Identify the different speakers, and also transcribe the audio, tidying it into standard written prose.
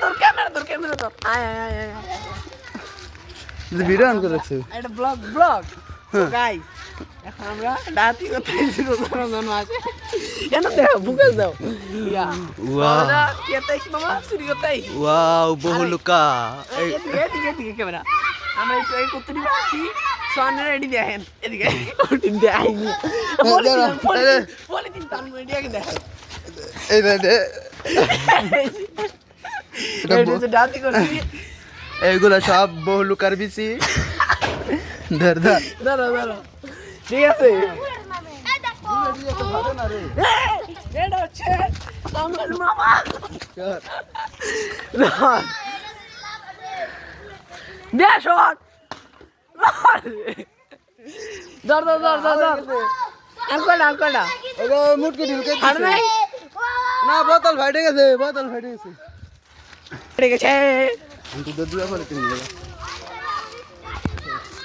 Speaker 1: তোর ক্যামেরা ধর আয়
Speaker 2: ভিডিও অন করে রাখছি
Speaker 1: এটা ব্লগ গাইস এখন আমরা ডাতি করতে শুরু করলাম আছে কেন দেখো বুকে দাও ইয়া ওয়া কেতাইস মামা শুরু করতেই
Speaker 2: ওয়াও বহুলুকা
Speaker 1: এদিকে ক্যামেরা আমরা একটু এই করতে দিবা আসি সোনা রেডি দেখেন এদিকে ওটিন দে আইনি পলিথিন টান রেডি আগে দেখ
Speaker 2: এই দে
Speaker 1: এটা ডাতি করছি
Speaker 2: এইগুলা সব বহুলুকার বিসি ধর
Speaker 1: দাঁড়া ঠিক আছে এটা হচ্ছে আমার মামা দেশ ধর আঙ্কলটা
Speaker 2: মুটকি ঢিলকে
Speaker 1: আর নাই
Speaker 2: না বোতল ফাইটে গেছে
Speaker 1: ঠিক আছে
Speaker 2: আমি তো দুয়া পরে কিনে